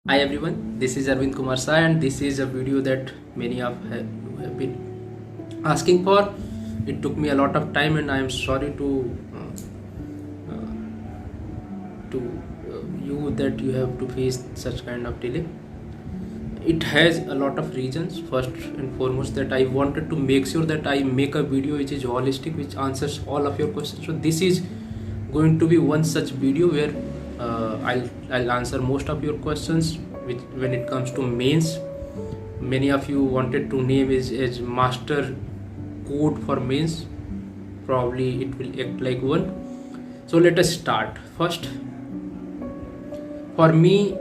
Hi everyone, this is Arvind Kumar Sai and this is a video that many of you have been asking for. It took me a lot of time and I am sorry to you that you have to face such kind of delay. It has a lot of reasons. First and foremost, that I wanted to make sure that I make a video which is holistic, which answers all of your questions. So this is going to be one such video where I'll answer most of your questions which when it comes to mains. Many of you wanted to name is as master code for mains. Probably it will act like one. So let us start. First, for me,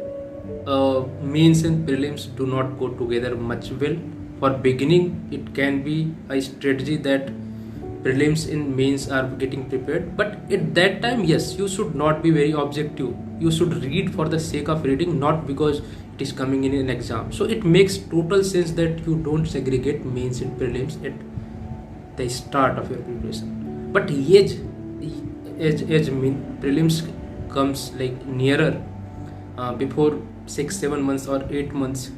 mains and prelims do not go together much well. For beginning, it can be a strategy that prelims and mains are getting prepared, but at that time, yes, you should not be very objective. You should read for the sake of reading, not because it is coming in an exam. So it makes total sense that you don't segregate mains and prelims at the start of your preparation. But as prelims comes like nearer, before 6 7 months or 8 months,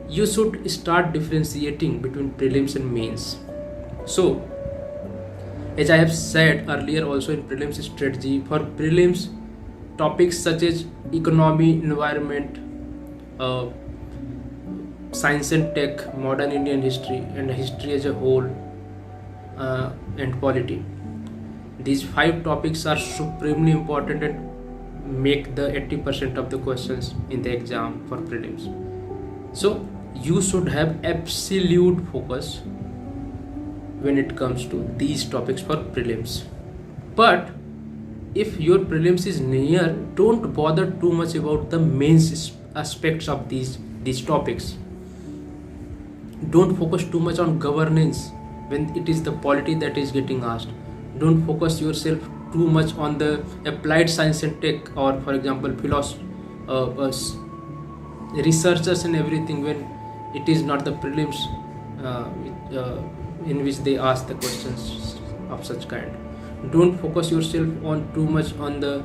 you should start differentiating between prelims and mains. So as I have said earlier also, in prelims strategy, for prelims, topics such as economy, environment, uh, science and tech, modern Indian history, and history as a whole, and polity. These five topics are supremely important and make the 80% of the questions in the exam for prelims. So you should have absolute focus when it comes to these topics for prelims. But if your prelims is near, don't bother too much about the mains aspects of these topics. Don't focus too much on governance when it is the polity that is getting asked. Don't focus yourself too much on the applied science and tech, or for example researchers and everything, when it is not the prelims in which they ask the questions of such kind. Don't focus yourself on too much on the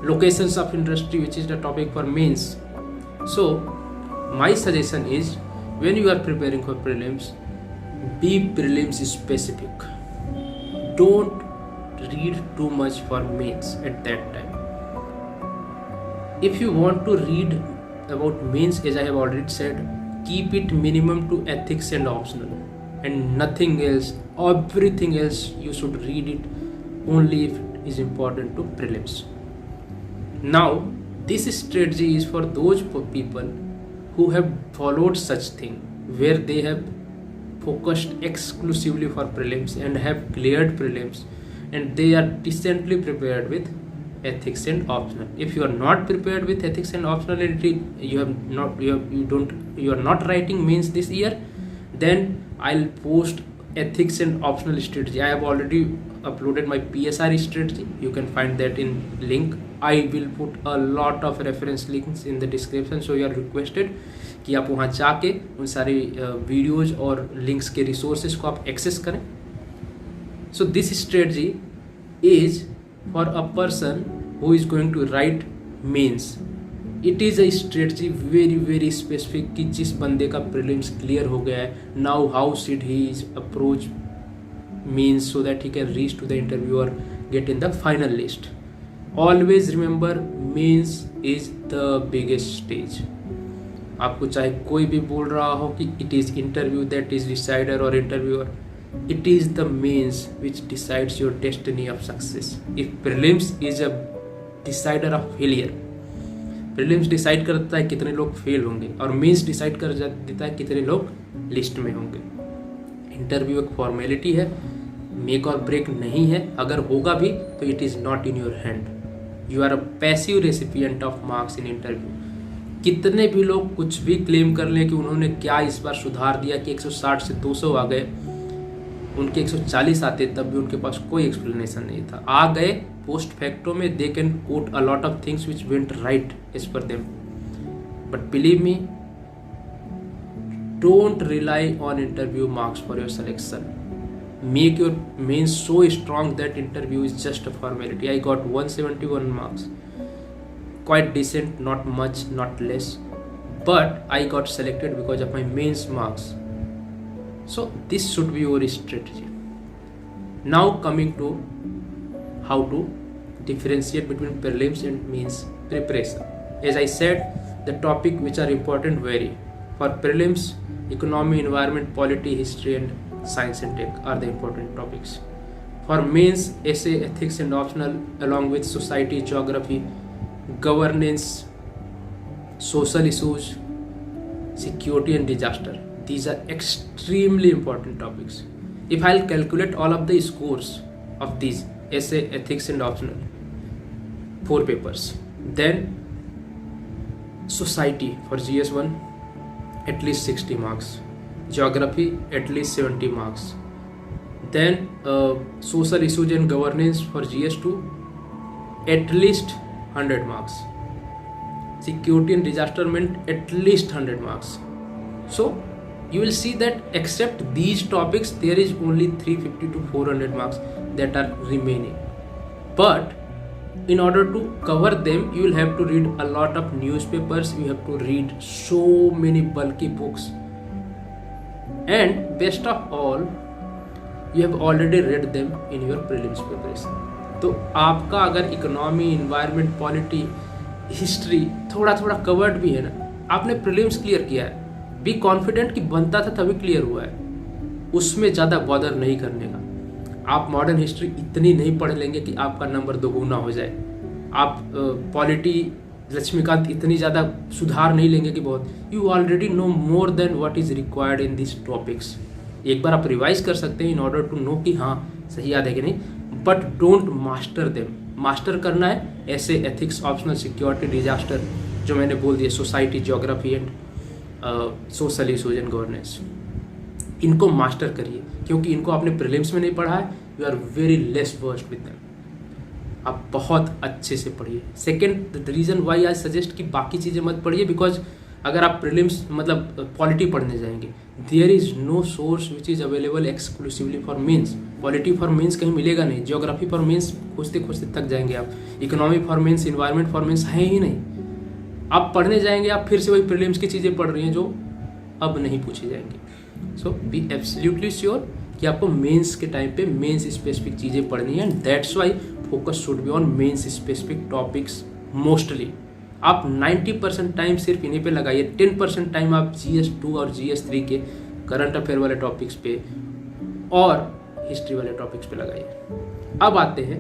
locations of industry, which is the topic for mains. So my suggestion is, when you are preparing for prelims, be prelims specific. Don't read too much for mains at that time. If you want to read about mains, as I have already said, keep it minimum to ethics and optional, and nothing else. Everything else you should read it only if it is important to prelims. Now this strategy is for those people who have followed such thing, where they have focused exclusively for prelims and have cleared prelims, and they are decently prepared with ethics and optional. If you are not prepared with ethics and optional, and you are not writing mains this year, then I'll post ethics and optional strategy. I have already uploaded my PSR strategy. You can find that in link. I will put a lot of reference links in the description, so you are requested कि आप वहाँ जाके उन सारे videos और links के resources को आप एक्सेस करें. So this strategy is for a person who is going to write mains. It is a strategy very specific कि जिस बंदे का prelims clear हो गया है, now how should he approach mains so that he can reach to the interview or get in the final list. Always remember, mains is the biggest stage. आपको चाहे कोई भी बोल रहा हो कि it is interview that is decider or interviewer, it is the mains which decides your destiny of success. If prelims is a decider of failure, prelims decide करता है कितने लोग फेल होंगे, और मेंस डिसाइड कर देता है कितने लोग लिस्ट में होंगे. इंटरव्यू एक फॉर्मेलिटी है, मेक और ब्रेक नहीं है. अगर होगा भी तो it is not in your hand. You are a passive recipient of marks in interview. कितने भी लोग कुछ भी क्लेम कर लें कि उन्होंने क्या इस बार सुधार दिया कि 160 से 200 आ गए, उनके 140 आते तब भी उनके पास कोई एक्सप्लेनेशन नहीं था. आ गए पोस्ट फैक्टो में, they can quote a lot of things which went right as per them. But believe me, don't rely on interview marks for your selection. Make your mains so strong that interview is just a formality. I got 171 marks. quite decent, not much, not less, but I got selected because of my mains marks. So this should be your strategy. Now coming to how to differentiate between prelims and mains preparation. As I said, the topic which are important vary. For prelims, economy, environment, polity, history and science and tech are the important topics. For mains, essay, ethics and optional along with society, geography, governance, social issues, security and disaster. These are extremely important topics. If I'll calculate all of the scores of these essay, ethics and optional 4 papers, then society for GS1 at least 60 marks, geography at least 70 marks, then social issues and governance for GS2 at least 100 marks, security and disaster meant at least 100 marks. So you will see that except these topics there is only 350 to 400 marks that are remaining. But in order to cover them, you will have to read a lot of newspapers, you have to read so many bulky books, and best of all, you have already read them in your prelims preparation. तो आपका अगर economy, environment, polity, history थोड़ा थोड़ा covered भी है ना, आपने prelims clear किया है, बी कॉन्फिडेंट कि बनता था तभी क्लियर हुआ है, उसमें ज़्यादा बॉदर नहीं करने का। आप मॉडर्न हिस्ट्री इतनी नहीं पढ़ लेंगे कि आपका नंबर दोगुना हो जाए, आप पॉलिटी लक्ष्मीकांत इतनी ज़्यादा सुधार नहीं लेंगे कि बहुत, you already know more than what is required in this topics. एक बार आप रिवाइज कर सकते हैं इन ऑर्डर टू नो कि हाँ सही याद है कि नहीं, but don't master them. Master करना है ऐसे एथिक्स, ऑप्शनल, सिक्योरिटी, डिजास्टर जो मैंने बोल दिया, society, geography and social issues and governance, इनको मास्टर करिए क्योंकि इनको आपने प्रीलिम्स में नहीं पढ़ा है, you are very less versed with them. आप बहुत अच्छे से पढ़िए। Second, the reason why I suggest कि बाकी चीज़ें मत पढ़िए, बिकॉज अगर आप प्रीलिम्स मतलब पॉलिटी पढ़ने जाएंगे, there is no source which is available exclusively for mains. Polity for mains कहीं मिलेगा नहीं, ज्योग्राफी फॉर मेंस खोजते खोजते थक जाएंगे आप, economy for mains, environment for mains है ही नहीं। आप पढ़ने जाएंगे, आप फिर से वही प्रीलिम्स की चीज़ें पढ़ रही हैं जो अब नहीं पूछी जाएंगी। सो बी एब्सोल्युटली श्योर कि आपको मेंस के टाइम पे मेंस स्पेसिफिक चीज़ें पढ़नी है, and that's why focus should be on mains specific topics mostly. आप 90% टाइम सिर्फ इन्हीं पे लगाइए, 10% टाइम आप GS2 और GS3 के करंट अफेयर वाले टॉपिक्स पे और हिस्ट्री वाले टॉपिक्स पे लगाइए। अब आते हैं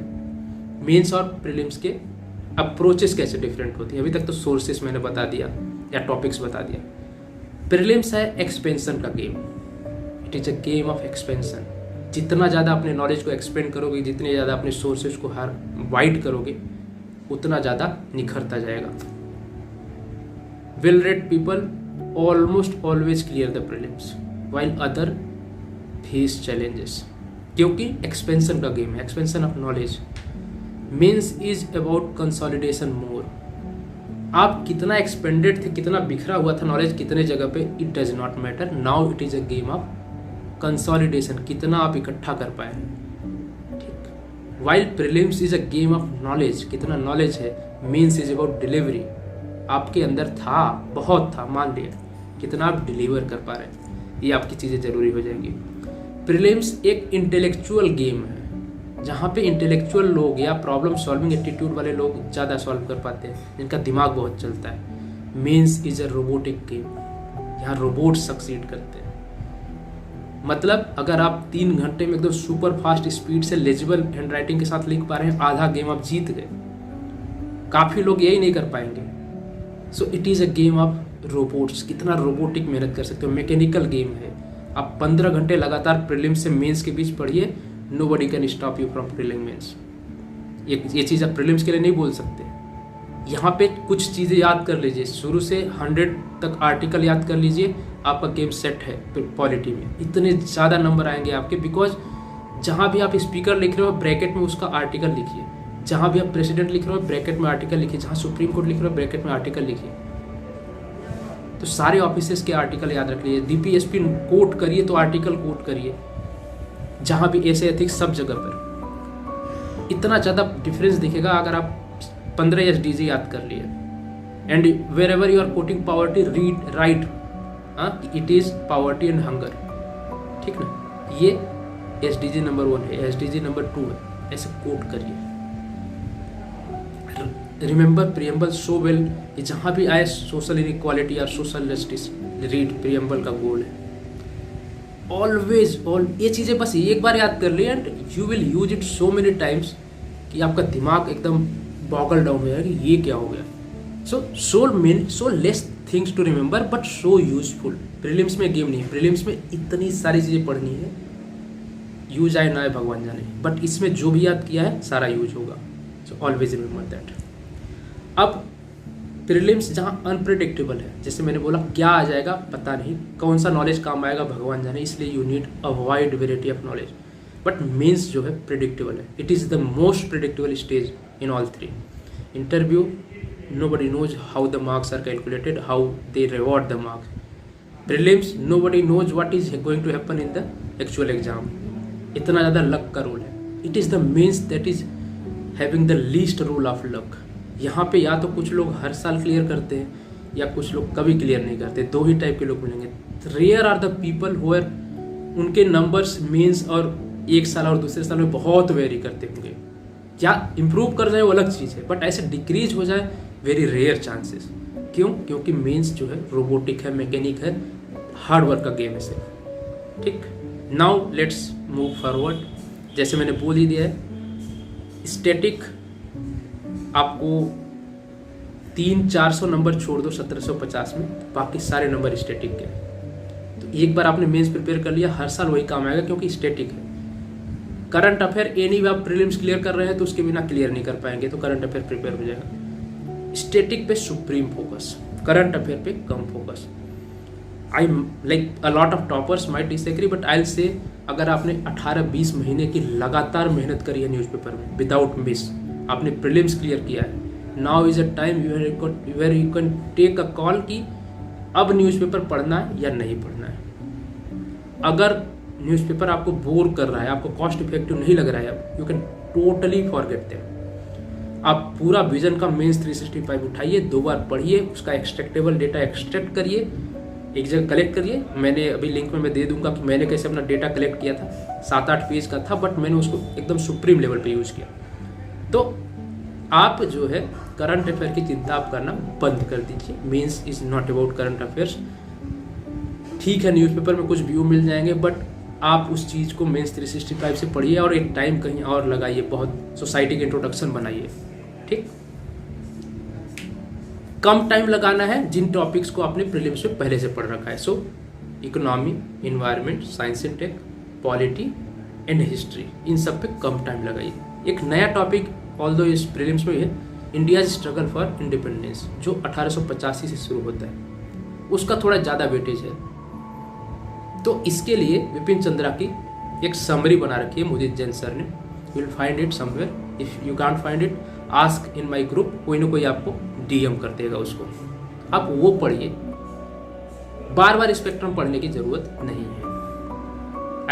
मेंस और प्रीलिम्स के अप्रोचेस कैसे डिफरेंट होती है। अभी तक तो सोर्सेस मैंने बता दिया या टॉपिक्स बता दिया। प्रीलिम्स है एक्सपेंशन का game, it is a game of expansion. जितना ज़्यादा अपने नॉलेज को एक्सपेंड करोगे, जितने ज़्यादा अपने सोर्सेज को हर वाइड करोगे, उतना ज़्यादा निखरता जाएगा। Well read people almost always clear the prelims while other face challenges, क्योंकि एक्सपेंशन का गेम है, expansion of knowledge. Mains is about consolidation more. आप कितना एक्सपेंडेड थे, कितना बिखरा हुआ था नॉलेज कितने जगह पे, it does not matter. Now it is a game of consolidation, कितना आप इकट्ठा कर पाए। ठीक, while prelims is a game of knowledge, कितना नॉलेज है। मेंस इज अबाउट डिलीवरी, आपके अंदर था, बहुत था, मान लिया, कितना आप डिलीवर कर पा रहे हैं, ये आपकी चीज़ें जरूरी हो जाएंगी। प्रीलिम्स एक इंटेलेक्चुअल गेम है जहाँ पे इंटेलेक्चुअल लोग या प्रॉब्लम सॉल्विंग एटीट्यूड वाले लोग ज़्यादा सॉल्व कर पाते हैं, जिनका दिमाग बहुत चलता है। Mains is a robotic game, यहाँ रोबोट सक्सीड करते हैं। मतलब अगर आप 3 घंटे में एकदम सुपर फास्ट स्पीड से लेजिबल हैंडराइटिंग के साथ लिख पा रहे हैं, आधा गेम आप जीत गए। काफ़ी लोग यही नहीं कर पाएंगे। So it is a game of robots, कितना रोबोटिक मेहनत कर सकते हो, मैकेनिकल गेम है। आप 15 घंटे लगातार प्रीलिम्स से मेंस के बीच पढ़िए, nobody can stop you from prelim mains. ये चीज़ आप प्रीलिम्स के लिए नहीं बोल सकते। यहाँ पे कुछ चीज़ें याद कर लीजिए, शुरू से 100 तक आर्टिकल याद कर लीजिए, आपका गेम सेट है पॉलिटी में। इतने ज़्यादा नंबर आएंगे आपके, बिकॉज जहाँ भी आप स्पीकर लिख रहे हो ब्रैकेट में उसका आर्टिकल लिखिए, जहाँ भी आप प्रेसिडेंट लिख रहे हो ब्रैकेट में आर्टिकल लिखिए, जहाँ सुप्रीम कोर्ट लिख रहे हो ब्रैकेट में आर्टिकल लिखिए। तो सारे ऑफिसेस के आर्टिकल याद रख लीजिए, DPSP कोट करिए तो आर्टिकल कोट करिए, जहाँ भी ऐसे एथिक्स सब जगह पर। इतना ज़्यादा डिफरेंस दिखेगा अगर आप 15 SDG याद कर लिए। And wherever you are quoting poverty read write it is poverty and hunger, ठीक ना। ये SDG नंबर 1 है, SDG नंबर 2 है, ऐसे कोट करिए। रिमेंबर प्रियम्बल सो वेल, जहाँ भी आए सोशल इनइक्वालिटी और सोशल जस्टिस, रीड प्रियम्बल का गोल है। ऑलवेज ये चीज़ें बस एक बार याद कर लिए and you will use it so many times कि आपका दिमाग एकदम बॉगल डाउन हो जाएगा कि ये क्या हो गया। So less things to remember but so useful. Prelims में गेम नहीं है, प्रीलिम्स में इतनी सारी चीज़ें पढ़नी है, यूज आए ना आए भगवान जाने, बट इसमें जो भी याद किया है सारा यूज होगा। So always remember that. अब प्रीलिम्स जहाँ अनप्रिडिक्टेबल है, जैसे मैंने बोला क्या आ जाएगा पता नहीं, कौन सा नॉलेज काम आएगा भगवान जाने, इसलिए you need a wide variety of knowledge. But mains जो है प्रिडिक्टेबल है, it is the most predictable stage in all three. Interview nobody knows how the marks are calculated, how they reward the marks. Prelims nobody knows what is going to happen in the actual exam. इतना ज़्यादा luck का role है। It is the means that is having the least role of luck. यहाँ पे या तो कुछ लोग हर साल क्लियर करते हैं या कुछ लोग कभी क्लियर नहीं करते, दो ही टाइप के लोग मिलेंगे। Rare are the people who are उनके नंबर्स मीन्स और एक साल और दूसरे साल में बहुत वेरी करते होंगे, या इम्प्रूव कर जाए वो अलग चीज़ है, बट ऐसे डिक्रीज हो जाए वेरी रेयर चांसेस। क्यों? क्योंकि मेंस जो है रोबोटिक है, मैकेनिक है, हार्ड वर्क का गेम है सिर्फ। ठीक, नाउ लेट्स मूव फॉरवर्ड। जैसे मैंने बोल ही दिया है, स्टैटिक आपको 300-400 नंबर छोड़ दो 1750 में, बाकी सारे नंबर स्टैटिक के। तो एक बार आपने मेंस प्रिपेयर कर लिया, हर साल वही काम आएगा क्योंकि स्टैटिक है। करंट अफेयर एनी वे आप प्रीलिम्स क्लियर कर रहे हैं तो उसके बिना क्लियर नहीं कर पाएंगे, तो करंट अफेयर प्रिपेयर हो जाएगा। स्टैटिक पे सुप्रीम फोकस, करंट अफेयर पे कम focus. I like a lot of toppers might disagree, but I will say अगर आपने 18-20 महीने की लगातार मेहनत करी है न्यूज़पेपर में विदाउट मिस, आपने प्रीलिम्स क्लियर किया है, now is a time where you can take a call कि अब न्यूज़पेपर पढ़ना है या नहीं पढ़ना है। अगर न्यूज़पेपर आपको बोर कर रहा है, आपको कॉस्ट इफेक्टिव नहीं लग रहा है, you can totally forget them. आप पूरा विजन का मेंस 365 उठाइए, 2 बार पढ़िए, उसका एक्सट्रैक्टेबल डेटा एक्सट्रैक्ट करिए, एक जगह कलेक्ट करिए। मैंने अभी लिंक में मैं दे दूंगा कि मैंने कैसे अपना डेटा कलेक्ट किया था, 7-8 पेज का था, बट मैंने उसको एकदम सुप्रीम लेवल पे यूज़ किया। तो आप जो है करंट अफेयर की चिंता आप करना बंद कर दीजिए। Mains is not about current affairs. ठीक है, न्यूज़पेपर में कुछ व्यू मिल जाएंगे, बट आप उस चीज़ को मेंस 365 से पढ़िए और एक टाइम कहीं और लगाइए, बहुत सोसाइटी के इंट्रोडक्शन बनाइए। ठीक, कम टाइम लगाना है जिन टॉपिक्स को आपने प्रीलिम्स में पहले से पढ़ रखा है। So economy, environment, science and tech, polity and history, इन सब पे कम टाइम लगाइए। एक नया टॉपिक ऑल्दो इस प्रीलिम्स में है, इंडिया स्ट्रगल फॉर इंडिपेंडेंस, जो 1885 से शुरू होता है, उसका थोड़ा ज़्यादा वेटेज है। तो इसके लिए विपिन चंद्रा की एक समरी बना रखी है मुदीत जैन सर ने, you will find it somewhere, if you can't find it ask in my group, कोई ना कोई आपको DM कर देगा उसको, आप वो पढ़िए। बार बार स्पेक्ट्रम पढ़ने की जरूरत नहीं है।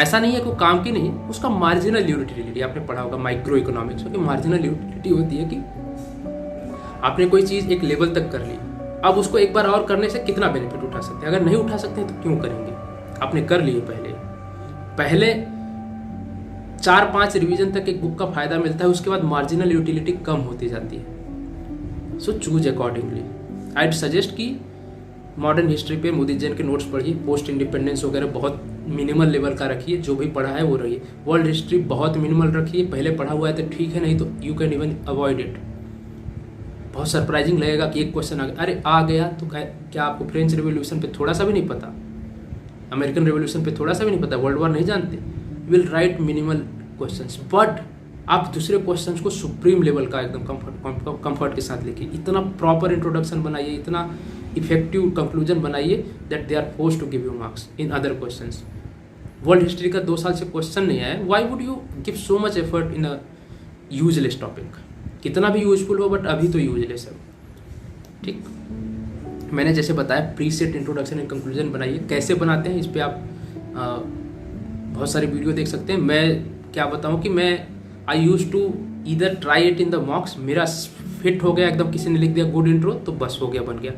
ऐसा नहीं है कोई काम की नहीं, उसका मार्जिनल यूटिलिटी आपने पढ़ा होगा माइक्रो इकोनॉमिक्स में, मार्जिनल यूटिलिटी होती है कि आपने कोई चीज़ एक लेवल तक कर ली, अब उसको एक बार और करने से कितना बेनिफिट उठा सकते हैं। अगर नहीं उठा सकते तो क्यों करेंगे, आपने कर लिए पहले 4-5 रिवीजन तक एक बुक का फायदा मिलता है, उसके बाद मार्जिनल यूटिलिटी कम होती जाती है। So choose accordingly. आई सजेस्ट कि मॉडर्न हिस्ट्री पे मुदीत जैन के नोट्स पढ़िए, पोस्ट इंडिपेंडेंस वगैरह बहुत मिनिमल लेवल का रखिए, जो भी पढ़ा है वो रहिए। वर्ल्ड हिस्ट्री बहुत मिनिमल रखिए, पहले पढ़ा हुआ है तो ठीक है, नहीं तो you can even avoid it. बहुत सरप्राइजिंग लगेगा कि एक क्वेश्चन आ गया तो क्या आपको फ्रेंच रेवोल्यूशन पे थोड़ा सा भी नहीं पता, अमेरिकन रेवोल्यूशन पे थोड़ा सा भी नहीं पता, वर्ल्ड वॉर नहीं जानते। You will write minimal questions, but आप दूसरे क्वेश्चंस को सुप्रीम लेवल का एकदम कंफर्ट के साथ लिखिए। इतना प्रॉपर इंट्रोडक्शन बनाइए, इतना इफेक्टिव कंक्लूजन बनाइए that they are force to give you marks in other questions. World history का 2 साल से क्वेश्चन नहीं आया, why would you give so much effort in a useless topic. कितना भी यूजफुल हो बट अभी तो यूजलेस है। ठीक, मैंने जैसे बताया प्रीसेट इंट्रोडक्शन एंड कंक्लूजन बनाइए। कैसे बनाते हैं इस पर आप बहुत सारी वीडियो देख सकते हैं। मैं क्या बताऊं कि मैं I use to either try it in the mocks, मेरा फिट हो गया एकदम, किसी ने लिख दिया गुड इंट्रो तो बस हो गया, बन गया।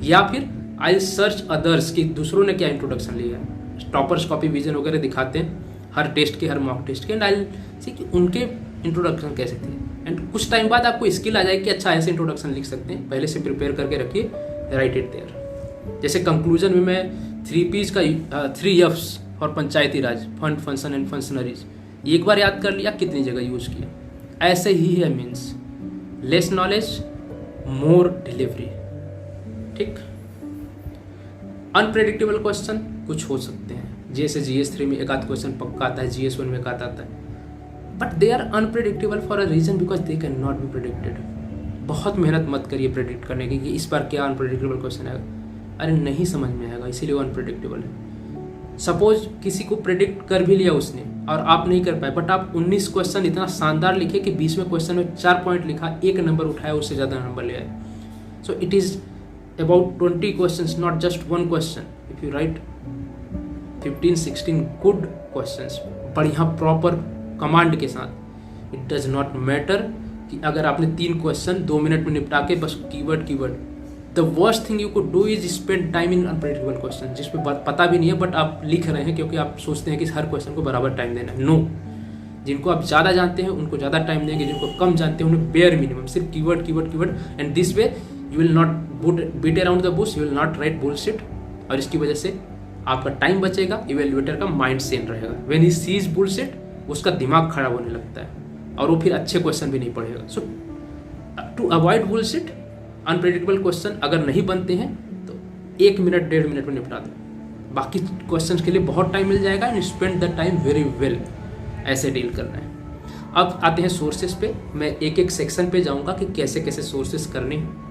या फिर आई सर्च अदर्स कि दूसरों ने क्या इंट्रोडक्शन लिया है, टॉपर्स कॉपी विजन वगैरह दिखाते हैं हर टेस्ट के, हर मॉक टेस्ट के, एंड आई सी कि उनके इंट्रोडक्शन कैसे थे। एंड कुछ टाइम बाद आपको स्किल आ जाएगी कि अच्छा ऐसे इंट्रोडक्शन लिख सकते हैं, पहले से प्रिपेयर करके रखिए, राइट इट देयर। जैसे कंक्लूजन में मैं 3 P's का 3 F's और पंचायती राज, फंड, फंक्शन एंड फंक्शनरीज, एक बार याद कर लिया, कितनी जगह यूज किया। ऐसे ही है मीन्स लेस नॉलेज मोर डिलीवरी। ठीक। अनप्रेडिक्टेबल क्वेश्चन कुछ हो सकते हैं, जैसे GS3 में एक आध क्वेश्चन पक्का आता है, GS1 में एक आध आता है, but they are unpredictable for a reason because they can not be predicted. बहुत मेहनत मत करिए प्रेडिक्ट करने की कि इस बार क्या अनप्रेडिक्टेबल क्वेश्चन आएगा, अरे नहीं समझ में आएगा, इसीलिए वो अनप्रेडिक्टेबल है। सपोज किसी को प्रेडिक्ट कर भी लिया उसने और आप नहीं कर पाए, बट आप 19 क्वेश्चन इतना शानदार लिखे कि 20वें क्वेश्चन में 4 पॉइंट लिखा, 1 नंबर उठाया, उससे ज़्यादा नंबर ले आए। So it is about 20 questions, not just one question. If you write 15-16 good questions बढ़िया प्रॉपर कमांड के साथ, इट डज नॉट मैटर कि अगर आपने 3 क्वेश्चन 2 मिनट में निपटा के बस keyword, the worst thing you could do is spend time in unpredictable question, जिसमें पता भी नहीं है बट आप लिख रहे हैं क्योंकि आप सोचते हैं कि हर क्वेश्चन को बराबर टाइम देना है। नो, जिनको आप ज़्यादा जानते हैं उनको ज़्यादा टाइम देंगे, जिनको कम जानते हैं उन्हें बेयर मिनिमम, सिर्फ keyword, and this way you will not beat around the bush, you will not write bullshit, और इसकी वजह से आपका टाइम बचेगा, इवेल्युएटर का माइंड सेन रहेगा। व्हेन ही सीज बुलशिट उसका दिमाग खराब होने लगता है और वो फिर अच्छे क्वेश्चन भी नहीं पढ़ेगा। So to avoid bullshit, unpredictable question अगर नहीं बनते हैं तो 1 मिनट 1.5 मिनट में निपटा दो, बाकी क्वेश्चन के लिए बहुत टाइम मिल जाएगा, and spend the time very well. ऐसे डील करना है। अब आते हैं सोर्सेस पे, मैं एक सेक्शन पे जाऊंगा कि कैसे कैसे सोर्सेस करने हैं।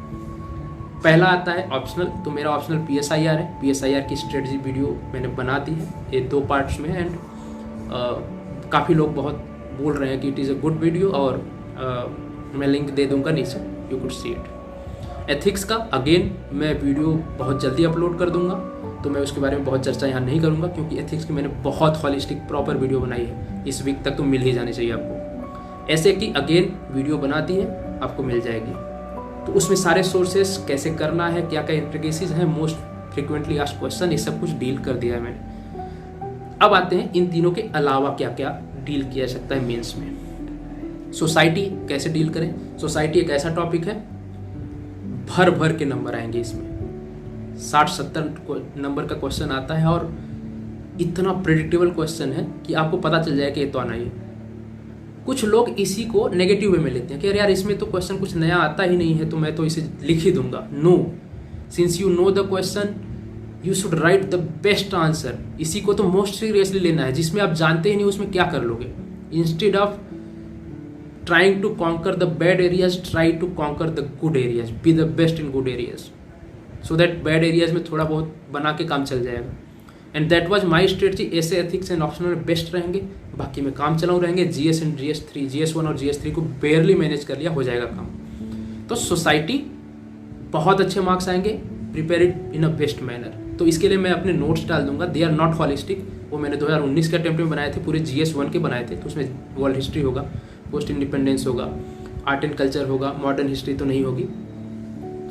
पहला आता है ऑप्शनल, तो मेरा ऑप्शनल PSIR है। PSIR की स्ट्रेटजी वीडियो मैंने बना दी है, ये 2 पार्ट्स में है, एंड काफ़ी लोग बहुत बोल रहे हैं कि it is a good video, और मैं लिंक दे दूंगा नीचे, you could see it. Ethics का अगेन मैं वीडियो बहुत जल्दी अपलोड कर दूंगा, तो मैं उसके बारे में बहुत चर्चा यहाँ नहीं करूँगा, क्योंकि एथिक्स की मैंने बहुत हॉलिस्टिक प्रॉपर वीडियो बनाई है, इस वीक तक तो मिल ही जानी चाहिए आपको। ऐसे कि अगेन वीडियो बनाती है, आपको मिल जाएगी, तो उसमें सारे सोर्सेस कैसे करना है, क्या क्या इंट्रिकेसीज हैं, मोस्ट फ्रिक्वेंटली आस्क्ड क्वेश्चन, ये सब कुछ डील कर दिया है मैंने। अब आते हैं इन तीनों के अलावा क्या क्या डील किया जा सकता है मेंस में। सोसाइटी कैसे डील करें। सोसाइटी एक ऐसा टॉपिक है, भर भर के नंबर आएंगे इसमें, 60-70 नंबर का क्वेश्चन आता है, और इतना प्रेडिक्टेबल क्वेश्चन है कि आपको पता चल जाए कि ये तो आना ही है। कुछ लोग इसी को नेगेटिव वे में लेते हैं कि अरे यार इसमें तो क्वेश्चन कुछ नया आता ही नहीं है, तो मैं तो इसे लिख ही दूंगा। No, since you know the question you should write the best answer. इसी को तो मोस्ट सीरियसली लेना है, जिसमें आप जानते ही नहीं उसमें क्या कर लोगे। Instead of trying to conquer the bad areas, try to conquer the good areas, be the best in good areas, so that bad areas में थोड़ा बहुत बना के काम चल जाएगा। And that was my strategy. ऐसे एथिक्स एंड ऑप्शनल बेस्ट रहेंगे, बाकी में काम चलाऊ रहेंगे। GS एंड GS3, GS1 और GS3 को बेयरली मैनेज कर लिया, हो जाएगा काम। तो सोसाइटी बहुत अच्छे मार्क्स आएंगे, prepare it in a best manner. तो इसके लिए मैं अपने नोट्स डाल दूंगा, दे आर नॉट हॉलिस्टिक। वो मैंने 2019 के अटेम्प्ट में बनाए थे, पूरे GS1 के बनाए थे, तो उसमें वर्ल्ड हिस्ट्री होगा, पोस्ट इंडिपेंडेंस होगा, आर्ट एंड कल्चर होगा, मॉडर्न हिस्ट्री तो नहीं होगी,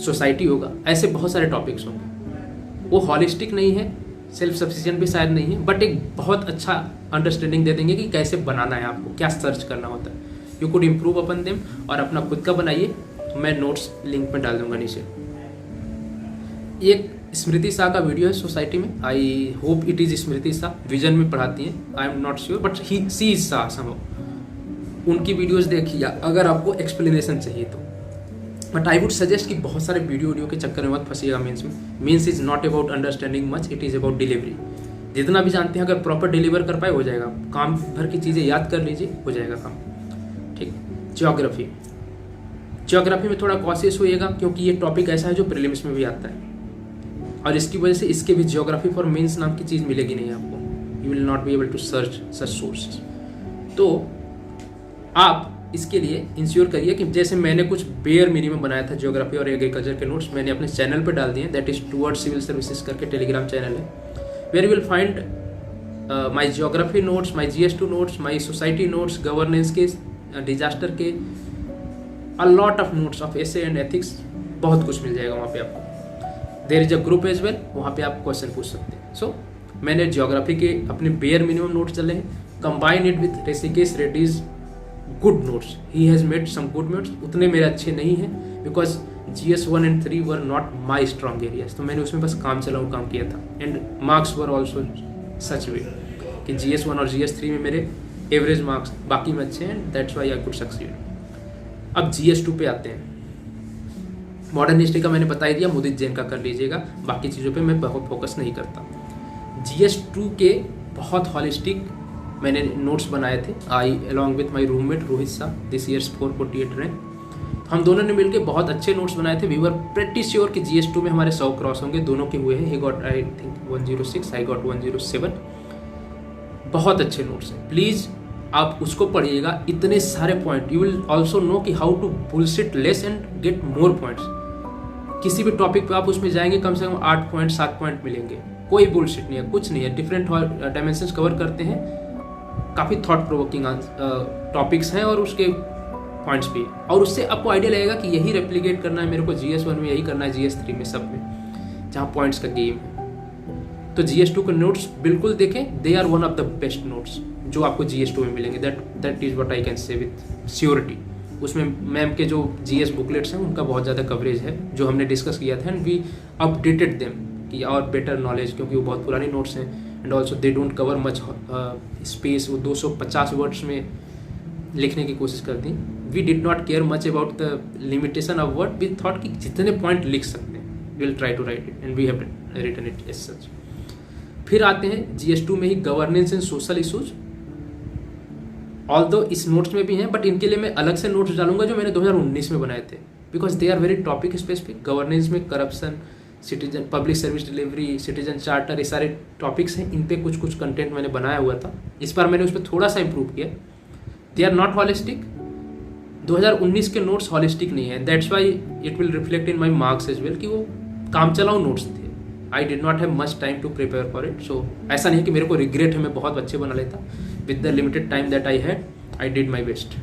सोसाइटी होगा, ऐसे बहुत सारे टॉपिक्स होंगे। वो हॉलिस्टिक नहीं है, सेल्फ सफिशिएंट भी शायद नहीं है, बट एक बहुत अच्छा अंडरस्टैंडिंग दे देंगे कि कैसे बनाना है, आपको क्या सर्च करना होता है। You could improve upon them, और अपना खुद का बनाइए। मैं नोट्स लिंक में डाल दूंगा नीचे। एक स्मृति शाह का वीडियो है सोसाइटी में, I hope it is Smriti Shah, Vision में पढ़ाती है, I am not sure, but she is Shah somehow. उनकी वीडियोस देखिए अगर आपको एक्सप्लेनेशन चाहिए तो। बट आई वुड सजेस्ट कि बहुत सारे वीडियो के चक्कर में मत फंसिएगा मेंस में। Mains is not about understanding much, it is about delivery. जितना भी जानते हैं अगर प्रॉपर डिलीवर कर पाए हो जाएगा काम। भर की चीज़ें याद कर लीजिए, हो जाएगा काम। ठीक। ज्योग्राफी में थोड़ा कॉशियस होइएगा, क्योंकि ये टॉपिक ऐसा है जो प्रीलिम्स में भी आता है, और इसकी वजह से इसके भी ज्योग्राफी फॉर मेंस नाम की चीज़ मिलेगी नहीं आपको। You will not be able to search such sources. तो आप इसके लिए इंश्योर करिए कि जैसे मैंने कुछ बेयर मिनिमम बनाया था ज्योग्राफी और एग्रीकल्चर के नोट्स, मैंने अपने चैनल पे डाल दिए, that is towards civil services करके टेलीग्राम चैनल है, where you will find my geography notes, my GS2 notes, my society notes, governance के, डिजास्टर के, a lot of notes of essay and ethics, बहुत कुछ मिल जाएगा वहाँ पे आपको। There is a group as well, वहाँ पे आप क्वेश्चन पूछ सकते हैं। सो मैंने ज्योग्राफी के अपने बेयर मिनिमम नोट्स चले हैं, combine it with Rishikesh Reddy's good notes, he has made some good notes. उतने मेरे अच्छे नहीं हैं because GS 1 and 3 were not my strong areas, तो मैंने उसमें बस काम चलाऊँ काम किया था। And marks were also such way कि GS 1 और GS 3 में मेरे एवरेज मार्क्स, बाकी में अच्छे हैं, that's why I could succeed. अब GS 2 पे आते हैं। मॉडर्न हिस्ट्री का मैंने बता ही दिया, मुदित जैन का कर लीजिएगा, बाकी चीज़ों पे मैं बहुत फोकस नहीं करता। GS 2 के बहुत हॉलिस्टिक मैंने नोट्स बनाए थे, I along with my roommate Rohit Shah, this year's 448 rank. हम दोनों ने मिलकर बहुत अच्छे नोट्स बनाए थे। वी वर प्रेटी श्योर कि GS 2 में हमारे 100 क्रॉस होंगे, दोनों के हुए हैं। He got I think 106, I got 107। बहुत अच्छे नोट्स हैं, प्लीज़ आप उसको पढ़िएगा। इतने सारे point, you will also know कि how to bullshit less and get more points. किसी भी टॉपिक पे आप उसमें जाएंगे, कम से कम 8 पॉइंट 7 पॉइंट मिलेंगे। कोई बुलशिट नहीं है, कुछ नहीं है। डिफरेंट डायमेंशंस कवर करते हैं, काफ़ी थॉट प्रोवोकिंग टॉपिक्स हैं और उसके पॉइंट्स भी। और उससे आपको आइडिया लगेगा कि यही रेप्लिकेट करना है मेरे को GS 1 में, यही करना है GS 3 में, सब में जहाँ पॉइंट्स का गेम है। तो GS 2 के नोट्स बिल्कुल देखें, they are one of the best notes जो आपको GS 2 में मिलेंगे। That is what I can say with surety. उसमें मैम के जो GS बुकलेट्स हैं उनका बहुत ज़्यादा कवरेज है, जो हमने डिस्कस किया था, एंड वी अपडेटेड देम कि और बेटर नॉलेज, क्योंकि वो बहुत पुरानी नोट्स हैं। And also they don't cover much space, वो 250 वर्ड्स में लिखने की कोशिश करती। We did not care much about the limitation of word, we thought कि जितने पॉइंट लिख सकते हैं will try to write it, and we have written it as such. फिर आते हैं GS 2 में ही governance and social issues. Although इस नोट्स में भी हैं, बट इनके लिए मैं अलग से नोट्स डालूंगा जो मैंने 2019 में बनाए थे, because they are very topic specific. Governance में corruption, citizen public service delivery, citizen charter, ये सारे टॉपिक्स हैं। इन पे कुछ कुछ कंटेंट मैंने बनाया हुआ था, इस बार मैंने उस पर थोड़ा सा इंप्रूव किया। They are not holistic. 2019 के नोट्स हॉलिस्टिक नहीं है, that's why it will reflect in my marks as well कि वो काम चलाऊ नोट्स थे। I did not have much time to prepare for it. So ऐसा नहीं है कि मेरे को रिग्रेट है, मैं बहुत अच्छे बना लेता। With the limited time that I had, I did my best.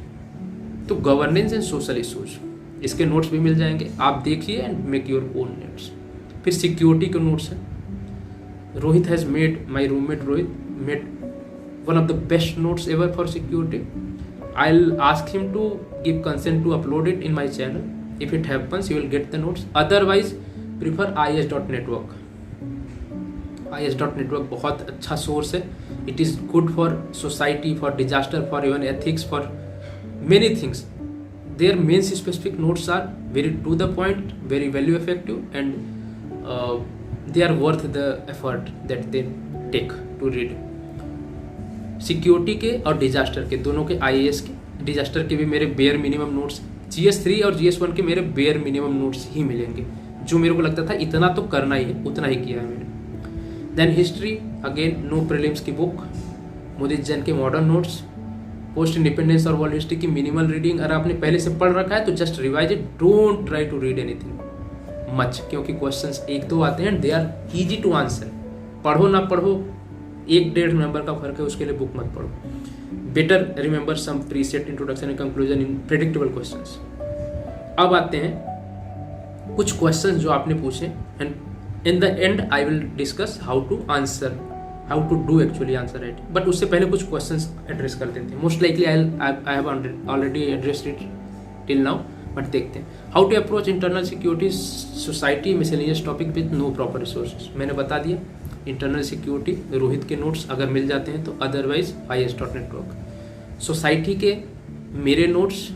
तो गवर्नेंस एंड सोशल इशूज, इसके नोट्स भी मिल जाएंगे, आप देखिए and make your own notes. फिर सिक्योरिटी के नोट्स हैं। Rohit has made, my roommate Rohit made one of the best notes ever for security. I'll ask him to give consent to upload it in my channel. If it happens, you will get the notes. Otherwise, prefer is.network. is.network बहुत अच्छा source है. It is good for society, for disaster, for even ethics, for many things. Their main specific notes are very to the point, very value effective, and they are worth the effort that they take to read. Security के और disaster के, दोनों के IAS के, disaster के भी मेरे bare minimum notes, GS 3 और GS 1 के मेरे बेयर मिनिमम नोट्स ही मिलेंगे, जो मेरे को लगता था इतना तो करना ही है, उतना ही किया है मैंने। Then history, again no prelims की बुक, मुदित जैन के मॉडर्न नोट्स, पोस्ट इंडिपेंडेंस और वर्ल्ड हिस्ट्री की मिनिमल रीडिंग। अगर आपने पहले से पढ़ रखा है तो just revise it, don't try to read anything much, क्योंकि क्वेश्चंस एक दो आते हैं, they are easy to answer. पढ़ो ना पढ़ो, 1-1.5 नंबर का फर्क है, उसके लिए बुक मत पढ़ो। Better remember some preset introduction and conclusion in predictable questions. अब आते हैं कुछ क्वेश्चंस जो आपने पूछे, and in the end I will discuss how to answer, how to do actually answer right. But उससे पहले कुछ क्वेश्चंस एड्रेस कर देते हैं। Most likely I have already addressed it till now, but देखते हैं। How to approach internal security society miscellaneous topic with no proper resources, मैंने बता दिया। इंटरनल सिक्योरिटी रोहित के नोट्स अगर मिल जाते हैं तो, अदरवाइज is.network। सोसाइटी के मेरे नोट्स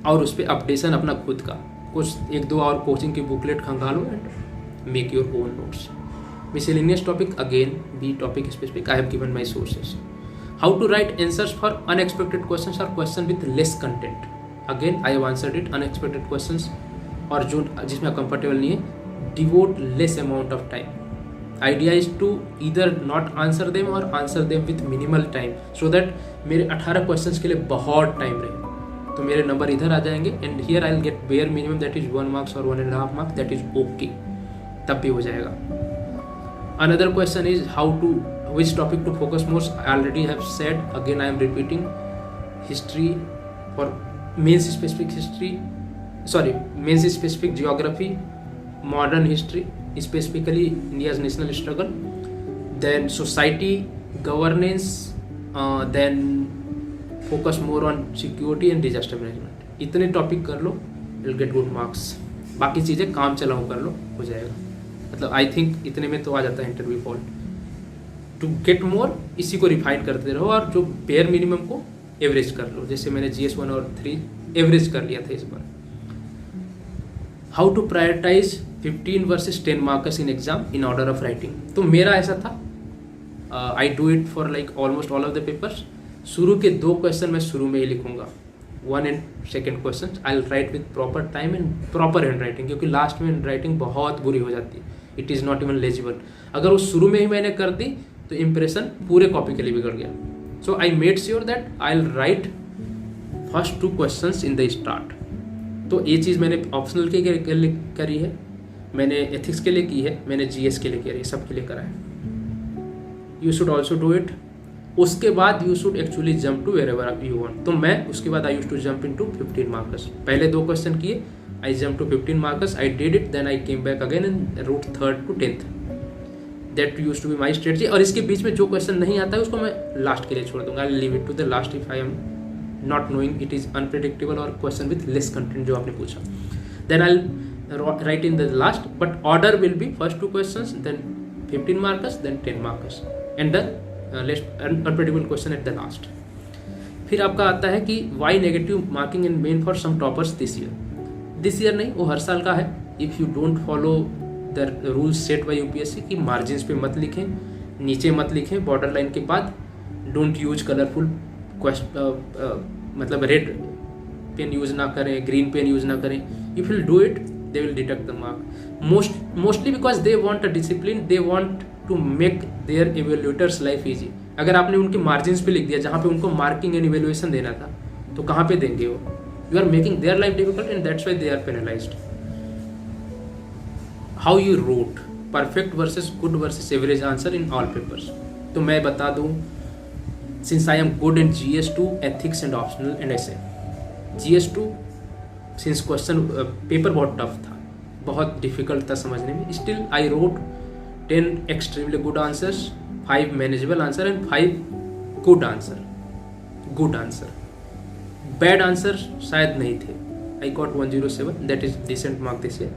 और उस पर अपडेशन अपना खुद का, कुछ 1-2 और कोचिंग की बुकलेट खंगालो and make your own notes. Miscellaneous topic, again be topic specific, I have given my sources. How to write answers for unexpected questions और question with less content, again I have answered it. Unexpected questions और जो जिसमें आप comfortable नहीं है, devote less amount of time. Idea is to either not answer them or answer them with minimal time, so that मेरे 18 questions के लिए बहुत टाइम रहे, तो मेरे नंबर इधर आ जाएंगे। And here I will get bare minimum, that is 1 marks और 1.5 मार्क्स, दैट इज ओके, तब भी हो जाएगा। Another question is how to, which topic to focus most, I already have said, again I am repeating, history for mains specific history, sorry mains specific geography, modern history, specifically India's national struggle, then society, governance, then focus more on security and disaster management. इतने topic कर लो, will get good marks. बाकी चीज़ें काम चलाओ कर लो, हो जाएगा। मतलब आई थिंक इतने में तो आ जाता है interview call. To get more इसी को रिफाइन करते रहो, और जो बेयर मिनिमम को एवरेज कर लो। जैसे मैंने GS 1 और 3 एवरेज कर लिया था इस बार। How to prioritize 15 versus 10 markers in exam in order of writing. तो मेरा ऐसा था, I do it for like almost all of the papers. शुरू के 2 क्वेश्चन मैं शुरू में ही लिखूंगा, 1 and 2 question I will right with proper time and proper hand writing, क्योंकि लास्ट में हैंड राइटिंग बहुत बुरी हो जाती है, it is not even legible. अगर वो शुरू में ही मैंने कर दी तो इम्प्रेशन पूरे कॉपी के लिए बिगड़ गया। So I made sure that I will write first 2 questions in the start. तो ये चीज़ मैंने ऑप्शनल के लिए करी है, मैंने एथिक्स के लिए की है, मैंने GS के लिए करी है, सब के लिए करा है। You should also do it. उसके बाद you should actually jump to wherever you want. तो मैं उसके बाद I use to jump into 15 markers. पहले 2 क्वेश्चन किए, I jump to 15 markers, I did it, then I came back again and route 3rd to 10th। That use to be my strategy. और इसके बीच में जो क्वेश्चन नहीं आता है उसको मैं लास्ट के लिए छोड़ दूंगा, I leave it to the last if I am not knowing it is unpredictable और क्वेश्चन विथ लेस कंटेंट जो आपने पूछा। Then I write in the last, but order will be first 2 questions, then 15 markers, then 10 markers and the unpredictable question at the last. फिर आपका आता है कि why negative marking in main for some toppers this year. This year नहीं, वो हर साल का है। If you don't follow the rules set by UPSC कि मार्जिन्स पे मत लिखें, नीचे मत लिखें, बॉर्डर लाइन के बाद डोंट यूज कलरफुल मतलब रेड पेन यूज ना करें, ग्रीन पेन यूज ना करें। If will do it they will deduct the mark, mostly because they want a discipline, they want to make their evaluators life easy. अगर आपने उनके margins पे लिख दिया जहाँ पे उनको मार्किंग एंड इवेल्युएशन देना था, तो कहाँ पे देंगे वो? You are making their life difficult and that's why they are penalised. How you wrote perfect versus good versus average answer in all papers. तो मैं बता दूं, since I am good in GS2 ethics and optional and ऐसे GS2 since question paper बहुत tough था, बहुत difficult था समझने में, still I wrote 10 extremely good answers, 5 manageable answer and 5 good answer. Bad answer शायद नहीं थे। I got 107, that is decent mark this year.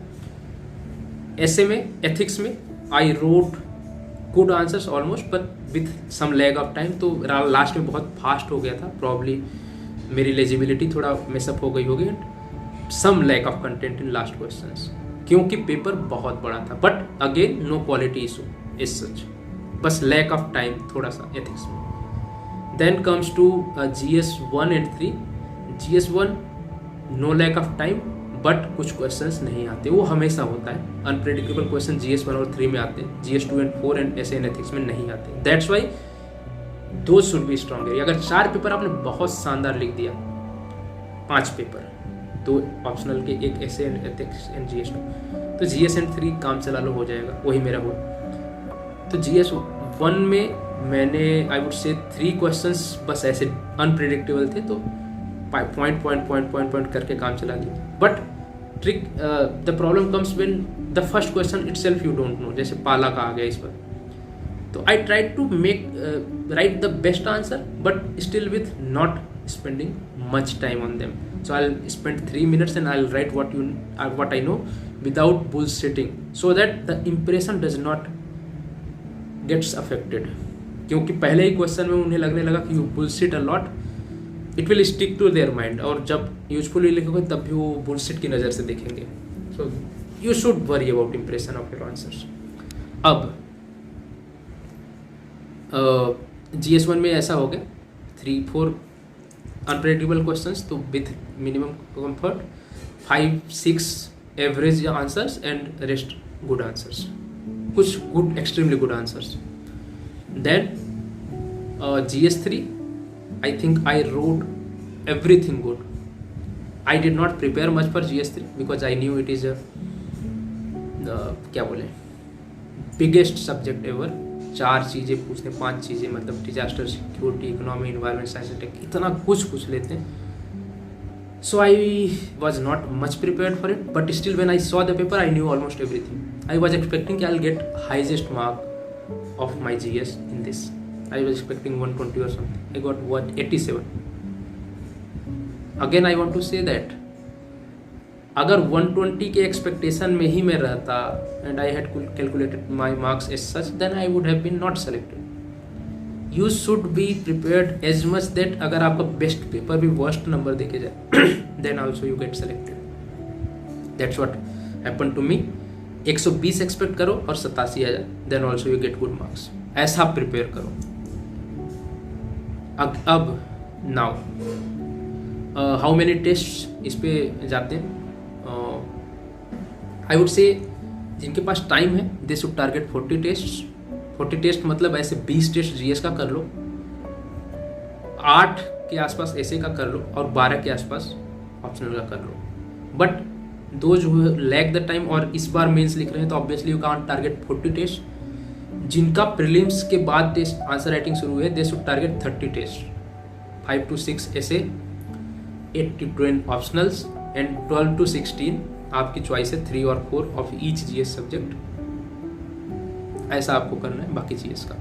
ऐसे में एथिक्स में I wrote good answers almost but with some lag of time, तो last में बहुत fast हो गया था, प्रॉब्ली मेरी लेजिबिलिटी थोड़ा मिसअप हो गई होगी, some lack of content in last questions क्योंकि पेपर बहुत बड़ा था। But again no quality issue is such, बस लैक ऑफ टाइम थोड़ा सा एथिक्स में। Then comes to GS 1 and 3। GS 1 no lack of time, but कुछ क्वेश्चंस नहीं आते, वो हमेशा होता है। अनप्रेडिक्टेबल क्वेश्चन GS 1 और 3 में आते हैं, GS 2 and 4 एंड ऐसे एथिक्स में नहीं आते। That's why those should be strong area. अगर 4 पेपर आपने बहुत शानदार लिख दिया, 5 पेपर, 2 ऑप्शनल के, 1 ऐसे एंड एथिक्स एंड GS 2, तो GS एंड 3 काम चला लो, हो जाएगा, वही मेरा हुआ। तो GS 1 में मैंने आई वुड से 3 क्वेश्चंस बस ऐसे अनप्रेडिक्टेबल थे, तो पॉइंट करके काम चला लिया। But trick the problem comes when the first question itself you don't know, जैसे पाला का आ गया इस पर। तो I try to make write the best answer but still with not spending much time on them. So I'll spend 3 minutes and I'll write what I know without bullshitting, so that the impression does not gets affected. क्योंकि पहले ही question में उन्हें लगने लगा कि you bullshit a lot, it will stick to their mind, और जब usefully लिखोगे तब भी वो bullshit की नज़र से देखेंगे। So you should worry about impression of your answers. अब GS 1 में ऐसा हो गया 3-4 अनप्रेडिक्टेबल क्वेश्चंस, तो with minimum comfort, 5-6 average answers and rest good answers, कुछ good extremely good answers. Then GS 3 I think I wrote everything good. I did not prepare much for GS 3 because I knew it is क्या बोले biggest subject ever. 4 चीज़ें पूछते हैं, 5 चीज़ें, मतलब disaster, security, economy, environment, science and tech, इतना कुछ लेते हैं। So I was not much prepared for it, but still when I saw the paper, I knew almost everything. I was expecting I'll get highest mark of my GS in this. I was expecting 120 or something. I got what, 87. Again I want to say that अगर 120 के expectation में ही मैं रहता and I had calculated my marks as such, then I would have been not selected. You should be prepared as much that अगर आपका best paper भी worst number देके जाए then also you get selected. That's what happened to me. 120 expect करो और 87,000 then also you get good marks. ऐसा prepare करो. अब now how many tests इस पे जाते हैं. आई वुड से जिनके पास टाइम है they should target 40 test. 40 test मतलब ऐसे 20 टेस्ट जीएस का कर लो, 8 के आसपास ऐसे का कर लो और 12 के आसपास ऑप्शनल का कर लो. बट दो जो लैग द टाइम और इस बार मेंस लिख रहे हैं तो obviously you can't target 40 test. जिनका प्रीलिम्स के बाद टेस्ट आंसर राइटिंग शुरू हुए they should target 30 test, 5 to 6 ऐसे, 8 to 10 ऑप्शनल्स एंड 12 to 16 आपकी चॉइस है, 3 और 4 ऑफ ईच जीएस सब्जेक्ट. ऐसा आपको करना है बाकी जीएस का.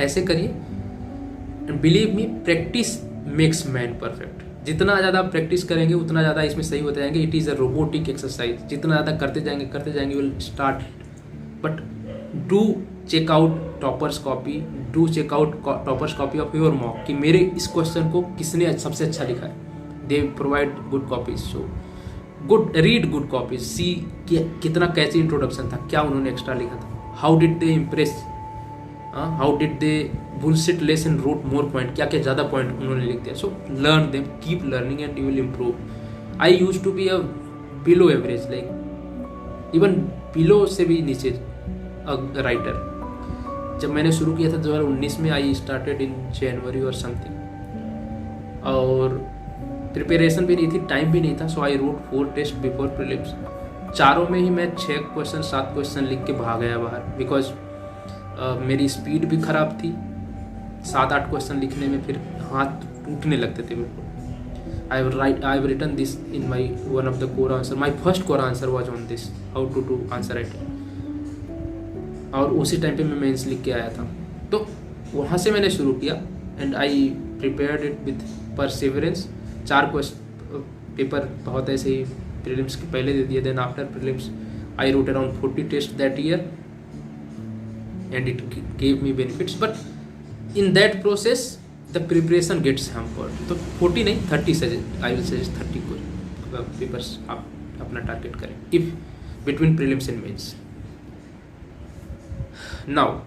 ऐसे करिए and believe me practice makes man perfect. जितना ज़्यादा आप प्रैक्टिस करेंगे उतना ज़्यादा इसमें सही होते जाएंगे. It is a robotic exercise. जितना ज़्यादा करते जाएंगे will start. But do check out toppers copy, do check out toppers copy of your mock कि मेरे इस क्वेश्चन को किसने सबसे अच्छा लिखा है. They provide good copies. So good read good copies, see कितना कैसी इंट्रोडक्शन था, क्या उन्होंने एक्स्ट्रा लिखा था, how did they impress, how did they bullshit less and wrote more point, क्या क्या ज़्यादा पॉइंट उन्होंने लिख दिया. So learn them, keep learning and you will improve. I use to be a below average, like even below से भी नीचे writer. जब मैंने शुरू किया था 2019 में, आई स्टार्टेड इन जनवरी और समथिंग, और प्रिपरेशन भी नहीं थी, टाइम भी नहीं था. So I wrote 4 test before prelims. चारों में ही मैं 6 क्वेश्चन 7 क्वेश्चन लिख के भाग गया बाहर, बिकॉज मेरी स्पीड भी ख़राब थी. 7-8 क्वेश्चन लिखने में फिर हाथ टूटने लगते थे मेरे को. I have written this in my one of the core answer. My first core answer was on this, how to do answer writing. और उसी टाइम पे मैं मेंस लिख के आया था. तो वहाँ से मैंने शुरू किया and I prepared it with perseverance. 4 paper बहुत ऐसे ही प्रीलिम्स के पहले दे दिए. Then after prelims I wrote around 40 test that year and it gave me benefits. But in that process the preparation gets hampered. तो 40 नहीं 30 सजेस्ट, आई विल सजेस्ट 30 को पेपर्स आप अपना टारगेट करें if between prelims and mains. Now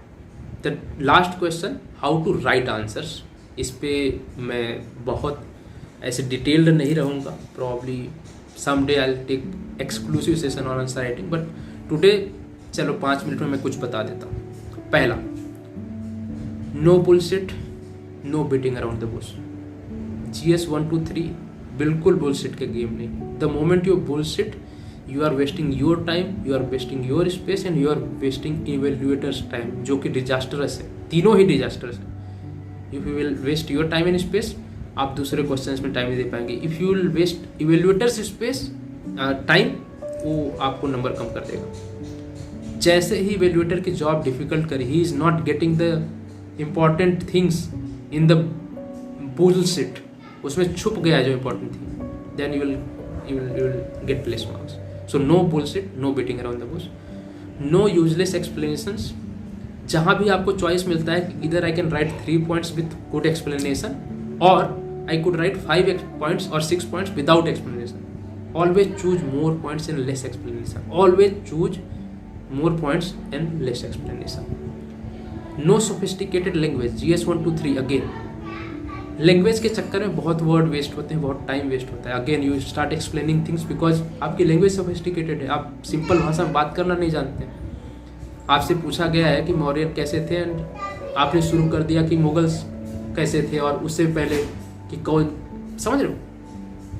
the last question, how to write answers. इस पे मैं बहुत ऐसे डिटेल्ड नहीं रहूँगा. Probably someday I will take exclusive session on answer writing, but today चलो 5 मिनट में मैं कुछ बता देता हूँ. पहला, no bullshit, no beating around the bush. GS 1 2 3 बिल्कुल बुलशिट के गेम नहीं. The moment you bullshit, you are wasting your time, you are wasting your space and you are wasting evaluators time, जो कि डिजास्टरस है. तीनों ही disastrous है. If you will waste your time and space, आप दूसरे questions में time नहीं दे पाएंगे. If you will waste evaluators space time, वो आपको नंबर कम कर देगा. जैसे ही इवेल्युएटर की जॉब डिफिकल्ट करी, he is not getting the important things in the bullshit, उसमें छुप गया जो important thing, then you will get less marks. So no bullshit, no beating around the bush, no useless explanations. जहाँ भी आपको choice मिलता है, इधर I can write 3 points with good explanation और I could write 5 points or 6 points without explanation. Always choose more points and less explanation. Always choose more points and less explanation. No sophisticated language. GS 1 2 3 again. Language के चक्कर में बहुत word waste होते हैं, बहुत time waste होता है. Again you start explaining things because आपकी लैंग्वेज सोफिस्टिकेटेड है. आप सिंपल भाषा में बात करना नहीं जानते. आपसे पूछा गया है कि मौर्यन कैसे थे एंड आपने शुरू कर दिया कि मुगल्स कैसे थे, और उससे पहले कि कौन, समझ रहे हो.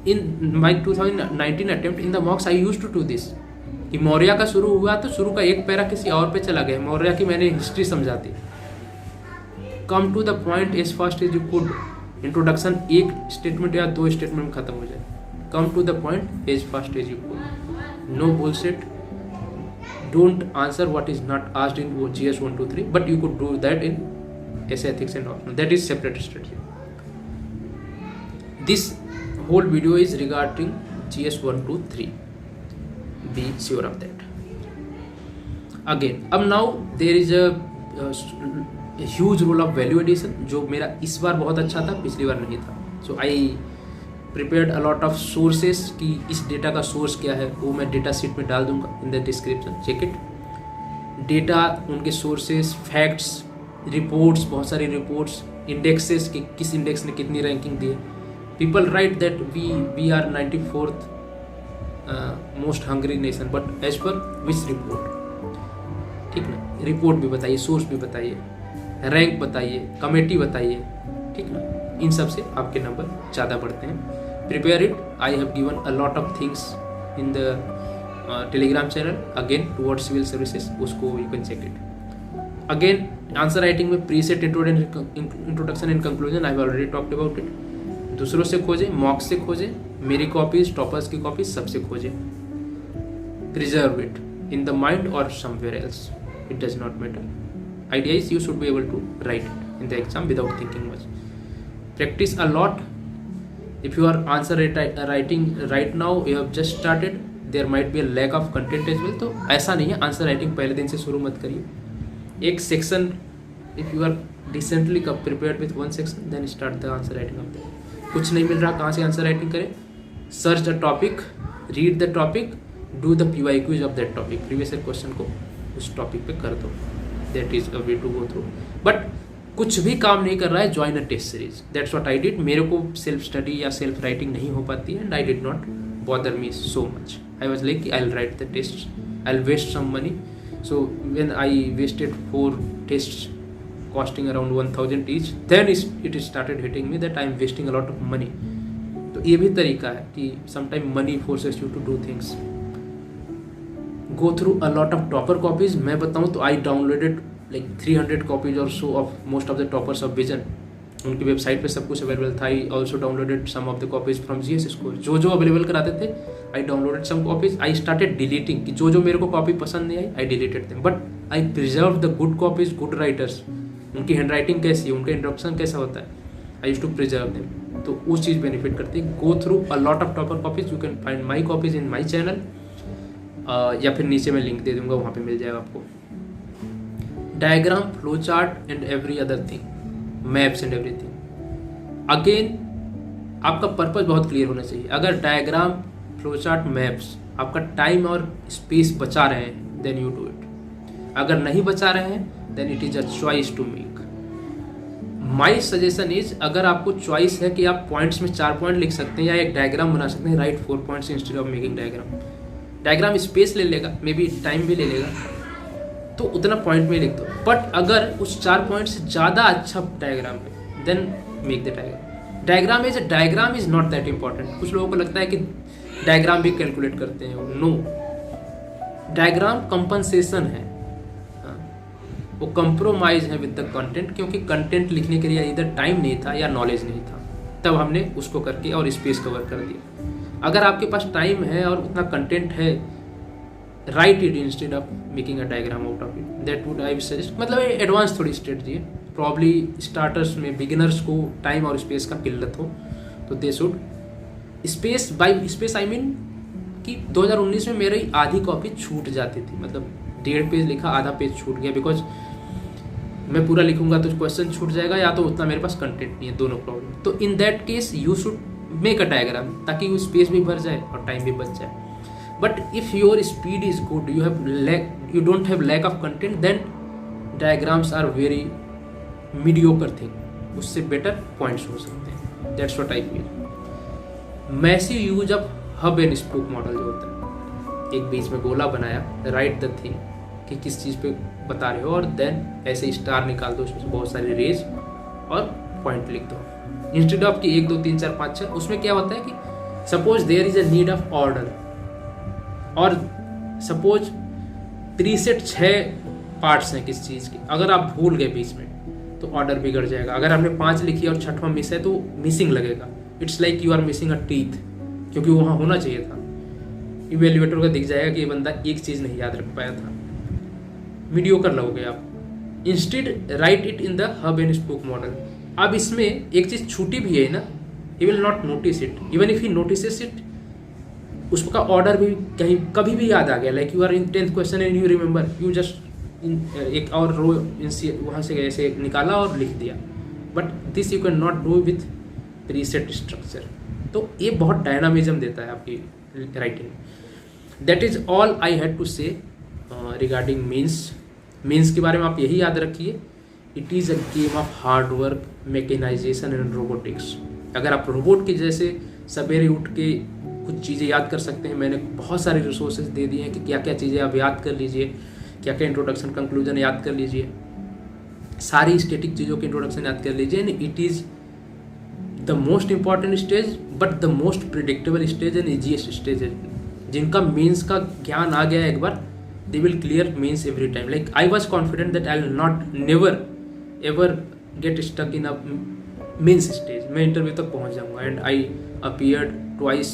In my 2019 attempt in the mocks I use to do this, कि मौर्य का शुरू हुआ तो शुरू का एक पैरा किसी और पे चला गया. मौर्य की मैंने हिस्ट्री समझा दी. Come to the point as fast as you could. Introduction एक स्टेटमेंट या 2 स्टेटमेंट में खत्म हो जाए. Come to the point as fast as you can. No bullshit. Don't answer what is not asked in GS 1 2 3, but you could do that in essay ethics and optional. That is separate strategy. This whole video is regarding GS 1 2 3. Be sure of that. Again, now there is a huge role of value addition जो मेरा इस बार बहुत अच्छा था, पिछली बार नहीं था. So I prepared a lot of sources कि इस डेटा का सोर्स क्या है, वो मैं डेटा शीट में डाल दूंगा in the description. Check it. Data, उनके सोर्सेस, फैक्ट्स, रिपोर्ट्स, बहुत सारी रिपोर्ट्स, इंडेक्सेस कि किस इंडेक्स ने कितनी रैंकिंग दी है. People write that we are 94th most hungry nation, but as per which report. ठीक ना. रिपोर्ट भी बताइए, सोर्स भी बताइए, रैंक बताइए, कमेटी बताइए. ठीक ना. इन सब से आपके नंबर ज़्यादा बढ़ते हैं. Prepare it. I have given a lot of things in the Telegram channel again towards civil services. उसको you can check it. Again answer writing में preset, introduction and conclusion I have already talked about it. दूसरों से खोजें, mock से खोजें, मेरी copies, toppers की copies, सबसे खोजें. Preserve it in the mind और somewhere else. It does not matter. Idea is you should be able to write in the exam without thinking much. Practice a lot. If you are answer writing right now, you have just started, there might be a lack of content as well. तो ऐसा नहीं है, answer writing पहले दिन से शुरू मत करिए. एक section, if you are decently prepared with one section, then start the answer writing of that. कुछ नहीं मिल रहा, कहाँ से आंसर राइटिंग करें? Search the topic, read the topic, do the PYQs of that topic. Previous year question को उस topic पे कर दो. That is a way to go through. But कुछ भी काम नहीं कर रहा है, join a test series. That's what I did. मेरे को सेल्फ स्टडी या सेल्फ राइटिंग नहीं हो पाती है and I did not bother me so much. I was like I will write the test, I will waste some money. So when I wasted 4 test costing around 1000 each, then it started hitting me that I am wasting a lot of money. तो ये भी तरीका है कि sometime money forces you to do things. Go through a lot of topper copies. मैं बताऊँ तो I downloaded like 300 copies or so of most of the toppers of Vision. उनकी वेबसाइट पे सब कुछ अवेलेबल था. I also downloaded some of the copies from GS school. जो available कराते थे I downloaded some copies. I started deleting कि जो मेरे को कॉपी पसंद नहीं आई, I deleted them. But I preserve the good copies, good writers. उनकी हैंड राइटिंग कैसी है, उनका इंट्रोडक्शन कैसा होता है, I use to preserve them. तो उस चीज़ बेनिफिट करती है. गो through a lot of topper copies. You can find my copies in my channel, या फिर नीचे मैं लिंक दे दूंगा, वहाँ पे मिल जाएगा आपको. Diagram, flow chart and every other thing, maps and everything. Again आपका पर्पस बहुत क्लियर होना चाहिए. अगर डायग्राम, फ्लो चार्ट, मैप्स आपका टाइम और स्पेस बचा रहे हैं, देन यू डू इट. अगर नहीं बचा रहे हैं, then it is a choice to make. My suggestion is, अगर आपको चॉइस है कि आप पॉइंट्स में 4 पॉइंट लिख सकते हैं या एक डायग्राम बना सकते हैं, right 4 points instead of making diagram. Diagram space ले लेगा, मे बी टाइम भी ले लेगा, तो उतना पॉइंट में लिख दो. बट अगर उस 4 पॉइंट से ज़्यादा अच्छा डायग्राम है, then make the diagram. Diagram is not that important. कुछ लोगों को लगता है कि डायग्राम भी कैलकुलेट करते हैं. नो, डायग्राम कंपनसेशन है. वो कंप्रोमाइज है विद द कंटेंट, क्योंकि कंटेंट लिखने के लिए इधर टाइम नहीं था या नॉलेज नहीं था, तब हमने उसको करके और स्पेस कवर कर दिया. अगर आपके पास टाइम है और उतना कंटेंट है, right it instead of making a diagram out of it. That would I suggest. मतलब ये एडवांस थोड़ी स्ट्रेटजी है. प्रॉब्ली स्टार्टर्स में, बिगिनर्स को टाइम और स्पेस का किल्लत हो तो they should. Space, by space I mean कि 2019 में मेरी आधी कॉपी छूट जाती थी. मतलब 1.5 पेज लिखा, आधा पेज छूट गया, बिकॉज मैं पूरा लिखूंगा तो क्वेश्चन छूट जाएगा, या तो उतना मेरे पास कंटेंट नहीं है. दोनों प्रॉब्लम. तो in that case you should make a diagram, ताकि वो स्पेस भी भर जाए और टाइम भी बच जाए. But if your speed is good, you don't have lack of content, then diagrams are very mediocre thing. उससे better points हो सकते हैं. That's what I feel. Massive use of hub and spoke model जो होता है, एक बीच में गोला बनाया, write the thing कि किस चीज़ पे बता रहे हो, और then ऐसे स्टार निकाल दो, उसमें बहुत सारे रेज और पॉइंट लिख दो. इंस्टेड ऑफ कि 1 2 3 4 5 6. उसमें क्या होता है कि suppose there is a need of order, और सपोज प्रीसेट 6 पार्ट्स हैं किस चीज़ के. अगर आप भूल गए बीच में, तो ऑर्डर बिगड़ जाएगा। अगर आपने 5 लिखी और 6वां मिस है तो मिसिंग लगेगा। It's like you are missing a teeth, क्योंकि वहाँ होना चाहिए था। इवेल्युएटर को दिख जाएगा कि ये बंदा एक चीज़ नहीं याद रख पाया था, मीडियोकर लगोगे आप। Instead write it in the hub and spoke model. अब इसमें एक चीज़ छूटी भी है ना, he will not notice it, even if he notice it, उसका ऑर्डर भी कहीं कभी भी याद आ गया। Like you are in 10th question and you remember, you just एक और रो वहाँ से ऐसे निकाला और लिख दिया। But this you can not do with preset structure. तो ये बहुत डायनामिज्म देता है आपकी writing. That is all I had to say regarding mains के बारे में आप यही याद रखिए, it is a game of hard work, mechanisation and robotics. अगर आप रोबोट के जैसे सवेरे उठ के कुछ चीज़ें याद कर सकते हैं, मैंने बहुत सारे रिसोर्सेज दे दिए हैं कि क्या क्या चीज़ें आप याद कर लीजिए, क्या क्या इंट्रोडक्शन कंक्लूजन याद कर लीजिए, सारी स्टैटिक चीज़ों के इंट्रोडक्शन याद कर लीजिए। And it is the most important stage but the most predictable stage and easiest stage है। जिनका मीन्स का ज्ञान आ गया एक बार, they will clear mains every time. Like I was confident that I will not never ever get stuck in a mains stage. मैं interview तक पहुंच जाऊंगा। And I appeared twice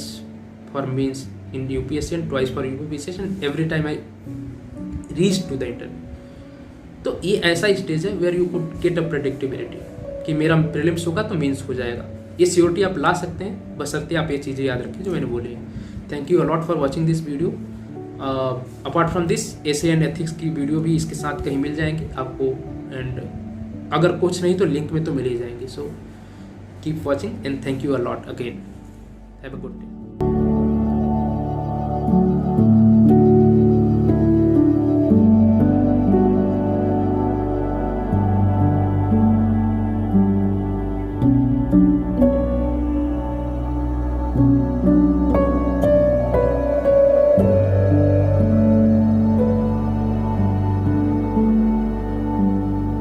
for mains in UPSC and twice for UPSC and every time I reach to the interview. तो ये ऐसा stage है where you could get a predictability कि मेरा प्रीलिम्स होगा तो मीन्स हो जाएगा। ये सियोरिटी आप ला सकते हैं, बशर्ते आप ये चीज़ें याद रखें जो मैंने बोली है। Thank you a lot for watching this video. Apart from this essay and ethics की वीडियो भी इसके साथ कहीं मिल जाएंगी आपको, एंड अगर कुछ नहीं तो लिंक में तो मिल ही जाएंगे। So keep watching and thank you a lot again. Have a good day.